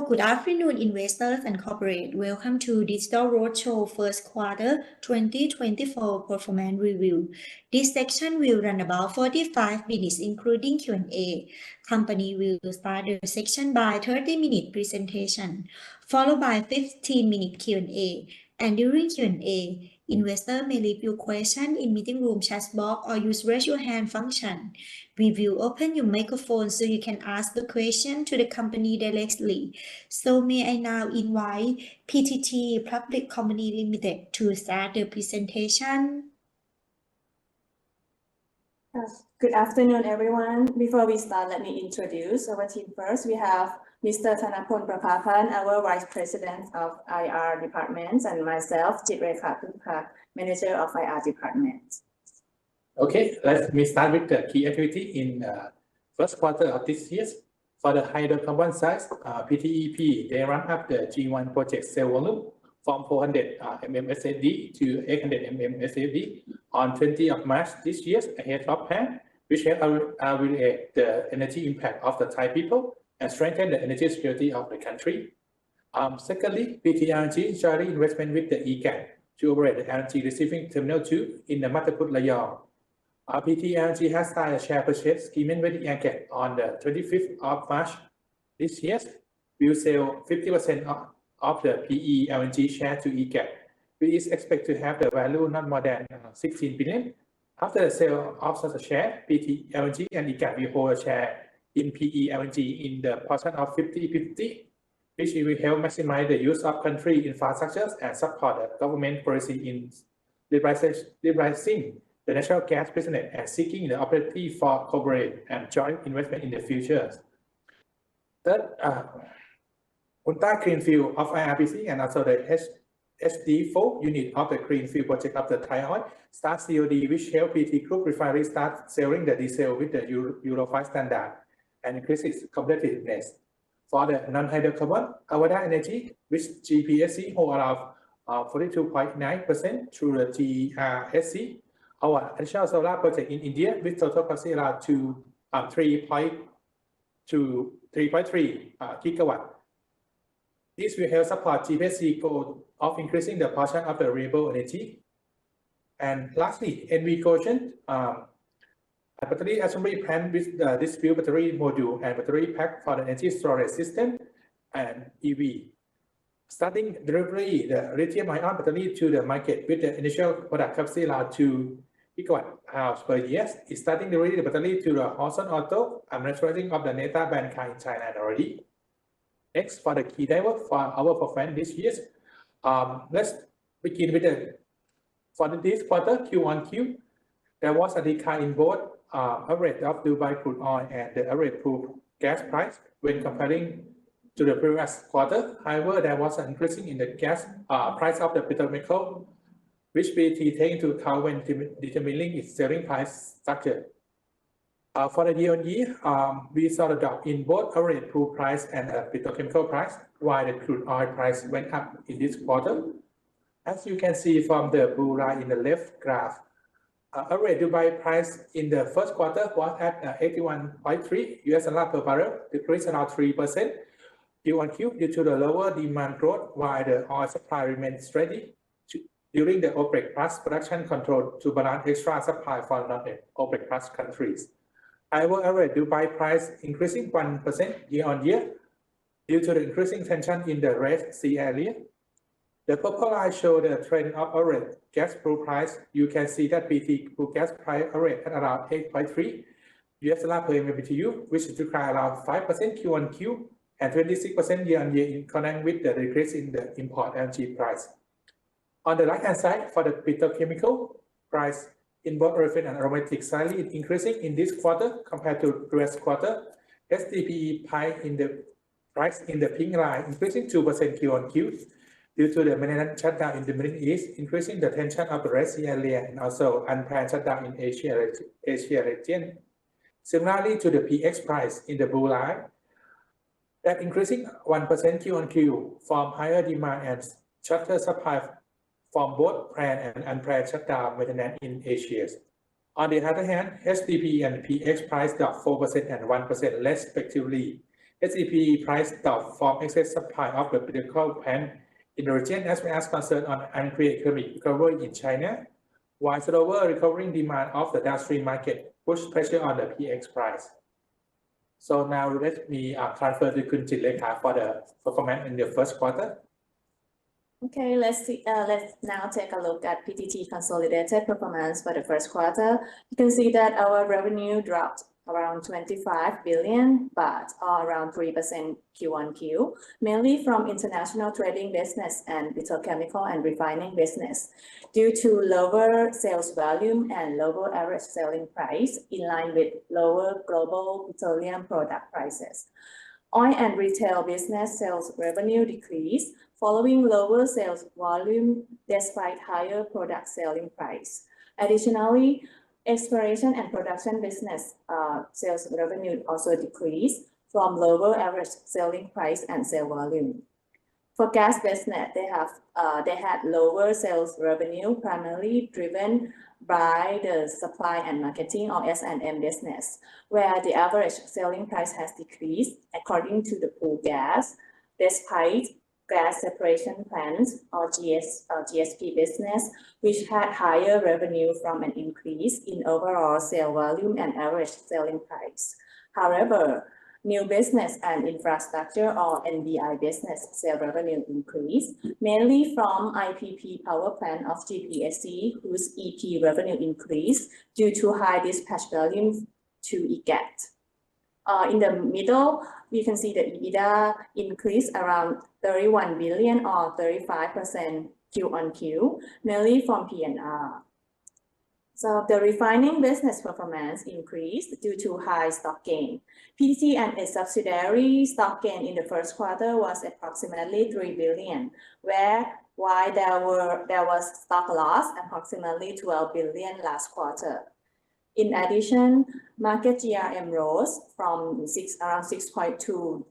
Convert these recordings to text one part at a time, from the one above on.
good afternoon, investors and corporate. Welcome to Digital Roadshow First Quarter 2024 Performance Review. This section will run about 45 minutes, including Q&A. Company will start the section by 30-minute presentation, followed by 15-minute Q&A. And during Q&A, investor may leave your question in meeting room chat box or use raise your hand function. We will open your microphone so you can ask the question to the company directly. So may I now invite PTT Public Company Limited to start the presentation. Good afternoon, everyone. Before we start, let me introduce our team first. We have Mr. Thanaporn Prapapan, our Vice President of IR Department, and myself, Jitrekha Phumpak, Manager of IR Department. Okay, let me start with the key activity in first quarter of this year. For the hydrocarbon side, PTEP, they ramp up the G1 project sale volume from 400 mmscfd to 800 mmscfd on 20th of March this year ahead of plan, which will alleviate the energy impact of the Thai people and strengthen the energy security of the country. Secondly, PTRG jointly investment with the EGAT to operate the LNG receiving terminal 2 in the Mataput Layong. PTRG has signed a share purchase agreement with the EGAT on the 25th of March this year. We will sell 50% of the PE LNG share to EGAT, which is expected to have the value not more than 16 billion. After the sale of such a share, PT LNG and EGAT will hold a share in PE LNG in the portion of 50-50, which will help maximize the use of country infrastructures and support the government policy in liberalizing the natural gas business and seeking the opportunity for corporate and joint investment in the future. Third, Punta Greenfield of IRPC and also the HD4 unit of the Greenfield project of the Thai Oil start COD, which help PT Group Refinery start selling the diesel with the Euro 5 standard and increases competitiveness. For the non-hydrocarbon, Avada Energy, which GPSC hold around 42.9% through the GRSC. Our additional solar project in India with total capacity around 3.3 gigawatt. This will help support GPSC goal of increasing the portion of the renewable energy. And lastly, NV Goshen, a battery assembly plant with the dispute battery module and battery pack for the energy storage system and EV. Starting delivery the lithium-ion battery to the market with the initial product capacity around 2 gigawatt-hours per year. Is starting delivery the battery to the Horizon Auto and manufacturing of the Neta brand car in Thailand already. Next, for the key driver for our performance this year, let's begin with for this quarter Q1Q. There was a decline in both average of Dubai crude oil and the average crude gas price when comparing to the previous quarter. However, there was an increasing in the gas price of the petrochemical, which PTT take into account when determining its selling price structure. For the year-on-year, we saw the drop in both average crude price and petrochemical price, while the crude oil price went up in this quarter. As you can see from the blue line in the left graph, average Dubai price in the first quarter was at $81.3 per barrel, decreased around 3% Q-on-Q due to the lower demand growth, while the oil supply remained steady during the OPEC Plus production control to balance extra supply for non-OPEC Plus countries. However, average Dubai price increasing 1% year-on-year due to the increasing tension in the Red Sea area. The purple line shows the trend of average gas crude price. You can see that PT crude gas price average at around $8.3 per MMBTU, which declined around 5% Q-on-Q and 26% year-on-year in connection with the decrease in the import LNG price. On the right-hand side, for the petrochemical price in both refined and aromatic slightly increasing in this quarter compared to previous quarter. SDPE price in the pink line increasing 2% Q-on-Q due to the maintenance shutdown in the Middle East, increasing the tension of the Red Sea area and also unplanned shutdown in Asia region. Similarly to the PX price in the blue line, that increasing 1% Q-on-Q from higher demand and shorter supply from both planned and unplanned shutdown maintenance in Asia. On the other hand, SDP and PX price dropped 4% and 1% respectively SEP price dropped from excess supply of the critical plant in the region as well as concern on unclear economic recovery in China, while slower recovering demand of the downstream market pushed pressure on the PX price. So now let me transfer to Kun Jitlekha for the performance in the first quarter. Okay, let's now take a look at PTT consolidated performance for the first quarter. You can see that our revenue dropped around 25 billion baht, or around 3% Q-on-Q, mainly from international trading business and petrochemical and refining business, due to lower sales volume and lower average selling price in line with lower global petroleum product prices. Oil and retail business sales revenue decreased following lower sales volume despite higher product selling price. Additionally, exploration and production business sales revenue also decreased from lower average selling price and sale volume. For gas business, they had lower sales revenue, primarily driven by the supply and marketing or S&M business, where the average selling price has decreased according to the pool gas, despite gas separation plants or GSP business, which had higher revenue from an increase in overall sale volume and average selling price. However, new business and infrastructure or NBI business sale revenue increased, mainly from IPP power plant of GPSC, whose EP revenue increased due to high dispatch volume to EGAT. In the middle, we can see the EBITDA increased around 31 billion or 35% Q-on-Q, mainly from PNR. So the refining business performance increased due to high stock gain. PTT and its subsidiary stock gain in the first quarter was approximately 3 billion, while there was stock loss approximately 12 billion last quarter. In addition, market GRM rose from around $6.2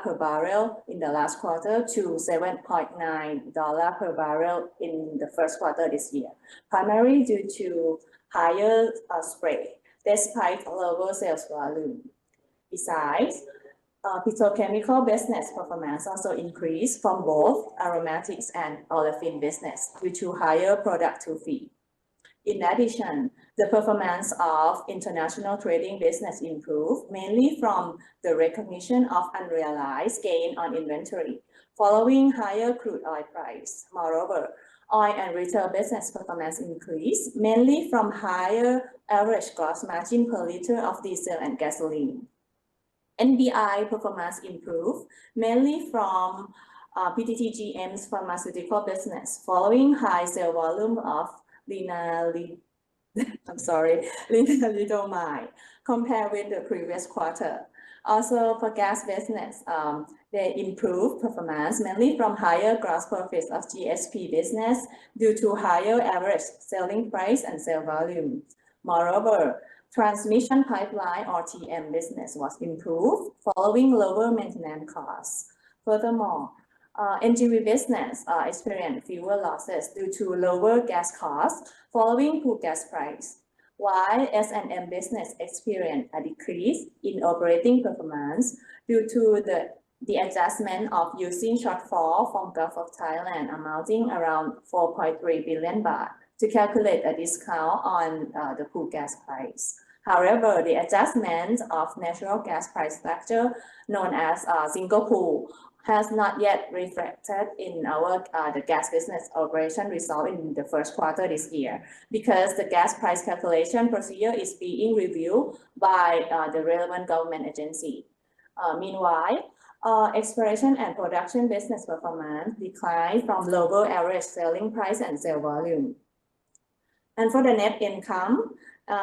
per barrel in the last quarter to $7.9 per barrel in the first quarter this year, primarily due to higher spread, despite lower sales volume. Besides, petrochemical business performance also increased from both aromatics and olefin business due to higher product to feed. In addition, the performance of international trading business improved, mainly from the recognition of unrealized gain on inventory, following higher crude oil price. Moreover, oil and retail business performance increased, mainly from higher average gross margin per liter of diesel and gasoline. NBI performance improved, mainly from PTTGM's pharmaceutical business, following high sale volume of lenalidomide compared with the previous quarter. Also, for gas business, they improved performance mainly from higher gross profits of GSP business due to higher average selling price and sale volume. Moreover, transmission pipeline or TM business was improved following lower maintenance costs. Furthermore, NGV business experienced fewer losses due to lower gas costs following pool gas price, while S&M business experienced a decrease in operating performance due to the adjustment of using shortfall from Gulf of Thailand amounting around 4.3 billion baht to calculate a discount on the pool gas price. However, the adjustment of natural gas price factor known as single pool has not yet reflected in our the gas business operation result in the first quarter this year, because the gas price calculation procedure is being reviewed by the relevant government agency. Meanwhile, exploration and production business performance declined from lower average selling price and sale volume. And for the net income,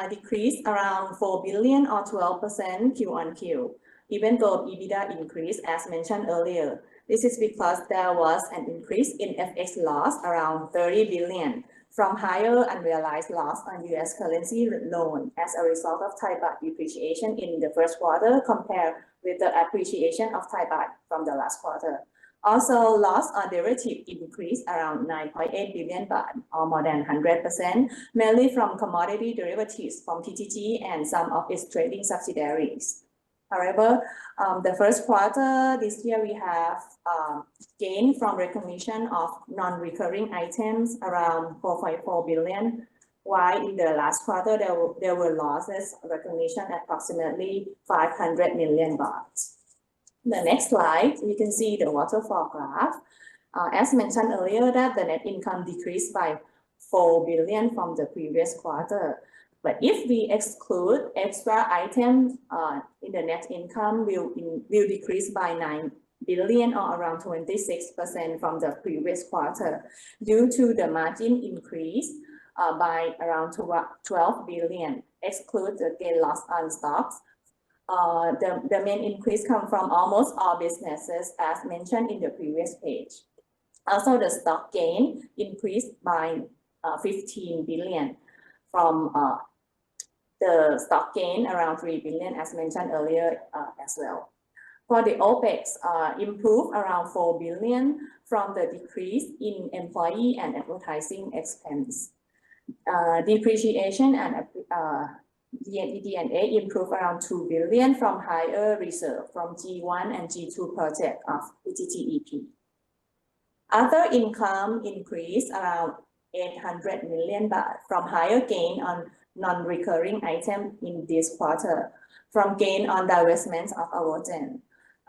decreased around 4 billion or 12% Q-on-Q, even though EBITDA increased as mentioned earlier. This is because there was an increase in FX loss around 30 billion from higher unrealized loss on US currency loan as a result of Thai baht depreciation in the first quarter compared with the appreciation of Thai baht from the last quarter. Also, loss on derivative increased around 9.8 billion baht, or more than 100%, mainly from commodity derivatives from PTT and some of its trading subsidiaries. However, the first quarter this year we have gain from recognition of non-recurring items around 4.4 billion, while in the last quarter there were losses recognition approximately 500 million baht. The next slide, we can see the waterfall graph. As mentioned earlier, that the net income decreased by 4 billion from the previous quarter. But if we exclude extra items in the net income, will decrease by 9 billion or around 26% from the previous quarter due to the margin increase by around 12 billion. Exclude the gain loss on stocks. The main increase come from almost all businesses as mentioned in the previous page. Also, the stock gain increased by 15 billion from the stock gain around 3 billion as mentioned earlier as well. For the OPEX, improved around 4 billion from the decrease in employee and advertising expense. Depreciation and D&A improved around 2 billion from higher reserve from G1 and G2 project of PTT. Other income increased around 800 million baht from higher gain on non-recurring item in this quarter from gain on divestments of Avogen,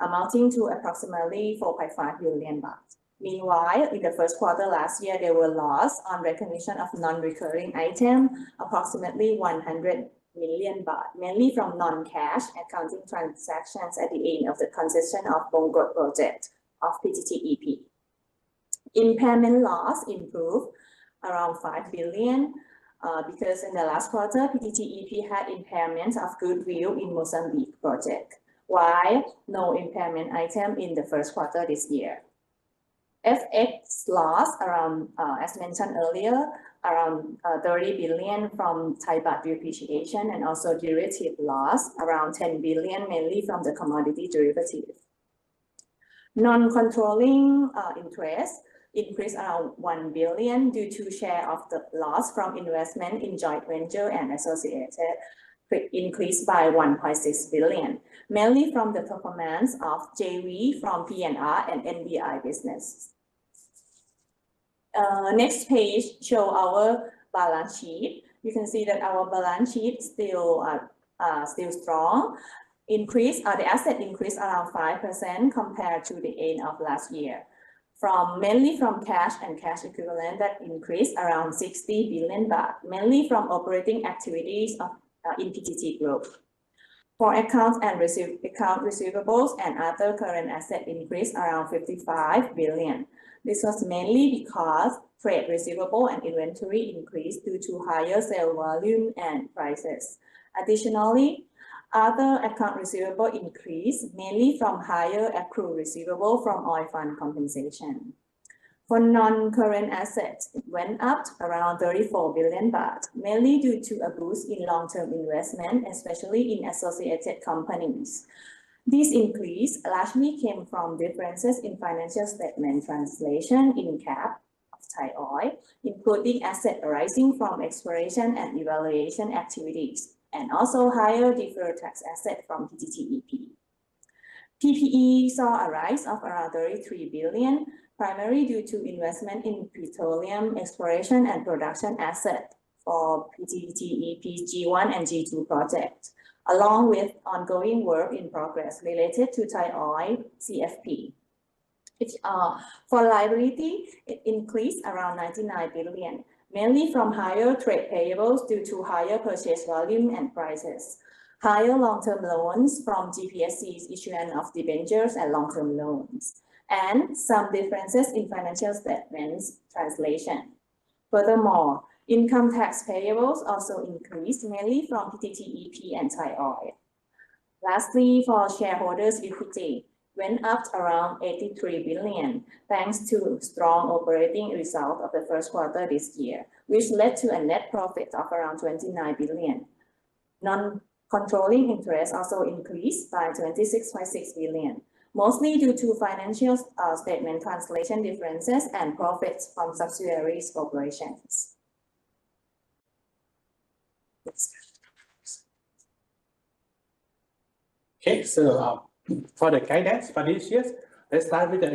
amounting to approximately 4.5 billion baht. Meanwhile, in the first quarter last year, there were loss on recognition of non-recurring item, approximately 100 million baht, mainly from non-cash accounting transactions at the end of the concession of Bongkot project of PTT. Impairment loss improved around 5 billion because in the last quarter, PTT had impairment of goodwill in Mozambique project, while no impairment item in the first quarter this year. FX loss around, as mentioned earlier, around 30 billion from Thai baht depreciation and also derivative loss around 10 billion, mainly from the commodity derivative. Non-controlling interest increased around 1 billion due to share of the loss from investment in joint venture and associated increased by 1.6 billion, mainly from the performance of JV from PNR and NBI business. Next page show our balance sheet. You can see that our balance sheet still strong. The asset increased around 5% compared to the end of last year, mainly from cash and cash equivalent that increased around 60 billion baht, mainly from operating activities of in PTT Group. For accounts and account receivables and other current asset increased around 55 billion. This was mainly because trade receivable and inventory increased due to higher sale volume and prices. Additionally, other account receivable increased mainly from higher accrued receivable from oil fund compensation. For non-current assets, it went up around 34 billion baht, mainly due to a boost in long-term investment, especially in associated companies. This increase largely came from differences in financial statement translation in CAP of Thai Oil, including asset arising from exploration and evaluation activities, and also higher deferred tax asset from PTT. PPE saw a rise of around 33 billion, primarily due to investment in petroleum exploration and production asset for PTT G1 and G2 projects, along with ongoing work in progress related to Thai Oil CFP. For liability, it increased around 99 billion, mainly from higher trade payables due to higher purchase volume and prices, higher long-term loans from GPSC's issuance of debentures and long-term loans, and some differences in financial statements translation. Furthermore, income tax payables also increased mainly from PTT and Thai Oil. Lastly, for shareholders' equity, went up around 83 billion thanks to strong operating result of the first quarter this year, which led to a net profit of around 29 billion. Non-controlling interest also increased by 26.6 billion, mostly due to financial statement translation differences and profits from subsidiaries operations. Okay, so for the guidance for this year, let's start with the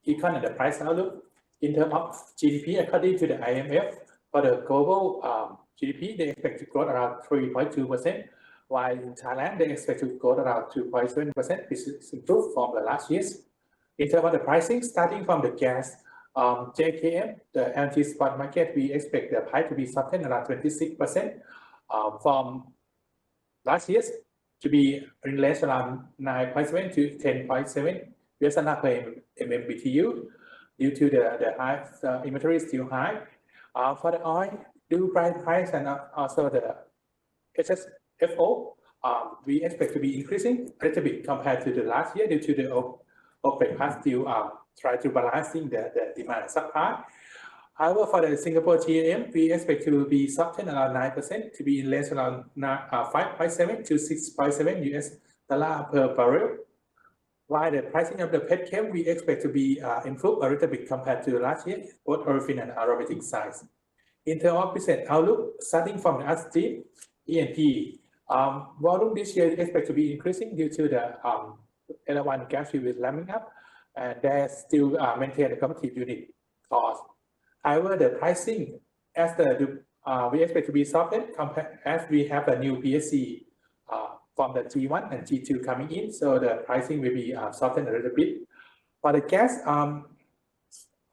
econ and the price outlook. In terms of GDP, according to the IMF, for the global GDP, they expect to grow around 3.2%, while in Thailand, they expect to grow around 2.7%, which is improved from the last years. In terms of the pricing, starting from the gas, JKM, the LNG spot market, we expect the price to be softened around 26% from last year's to be in range around 9.7 to 10.7 US$ per MMBTU due to the high inventory is still high. For the oil, due price and also the HSFO, we expect to be increasing a little bit compared to the last year due to the OPEC has still try to balancing the demand and supply. However, for the Singapore TAM, we expect to be softened around 9% to be in range around 5.7 to 6.7 US$ per barrel. While the pricing of the petchem, we expect to be improved a little bit compared to last year, both olefin and aromatic sides. In terms of business outlook, starting from the upstream, E&P, volume this year is expected to be increasing due to the L1 gas field is ramping up, and they still maintain the competitive unit cost. However, the pricing as we expect to be softened as we have a new PSC from the G1 and G2 coming in, so the pricing will be softened a little bit. For the gas,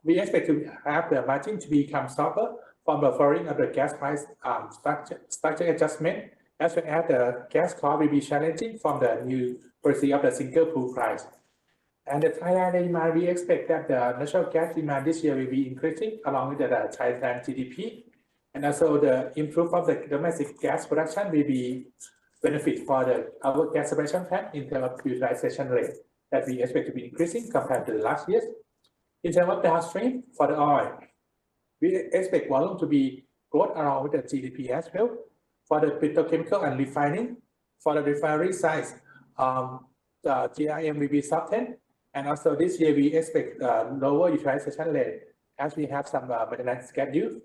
we expect to have the margin to become softer from the falling of the gas price structure adjustment, as well as the gas cost will be challenging from the new policy of the single pool price. And the Thailand demand, we expect that the natural gas demand this year will be increasing along with the Thailand GDP, and also the improvement of the domestic gas production will be benefit for our gas separation plant in terms of utilization rate that we expect to be increasing compared to the last year. In terms of downstream, for the oil, we expect volume to be growth around with the GDP as well. For the petrochemical and refining, for the refinery size, the GRM will be softened, and also this year we expect lower utilization rate as we have some maintenance schedule.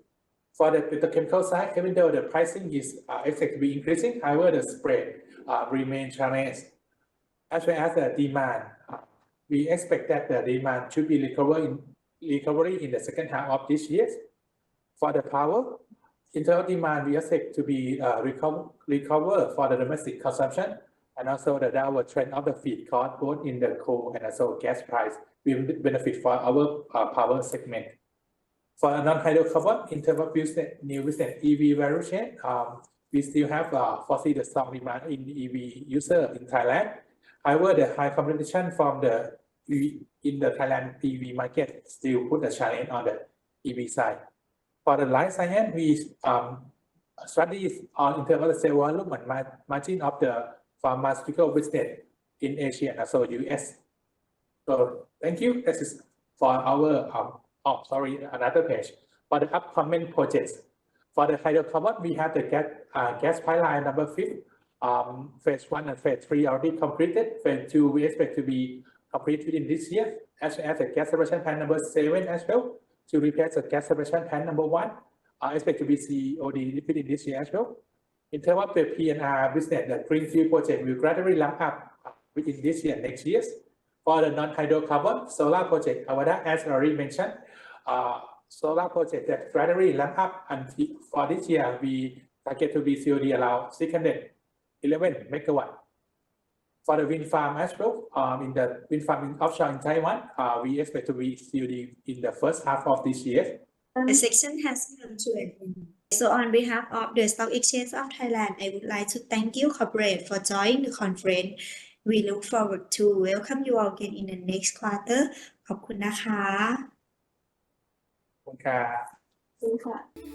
For the petrochemical side, even though the pricing is expected to be increasing, however, the spread remains challenged. As well as the demand, we expect that the demand should be recovery in the second half of this year. For the power, internal demand we expect to be recover for the domestic consumption, and also the downward trend of the feed cost both in the coal and also gas price will benefit for our power segment. For non-hydrocarbon, in terms of new business EV value chain, we still have foresee the strong demand in EV user in Thailand. However, the high competition from the in the Thailand EV market still put a challenge on the EV side. For the life science, we studies on in terms of the sales volume and margin of the pharmaceutical business in Asia and also US. So thank you. This is for our another page. For the upcoming projects, for the hydrocarbon, we have the gas pipeline number 5. Phase 1 and phase 3 already completed. Phase 2 we expect to be completed within this year, as well as the gas separation plant number 7 as well to replace the gas separation plant number 1. Expect to be COD within this year as well. In terms of the P&R business, the greenfield project will gradually ramp up within this year and next year. For the non-hydrocarbon solar project, as already mentioned, solar project that gradually ramp up, and for this year we target to be COD around 611 megawatt. For the wind farm as well, in the wind farm in offshore in Taiwan, we expect to be COD in the first half of this year. The section has come to an end. So on behalf of the Stock Exchange of Thailand, I would like to thank you, corporate, for joining the conference. We look forward to welcome you all again in the next quarter. ขอบคุณนะคะ ขอบคุณค่ะ ขอบคุณค่ะ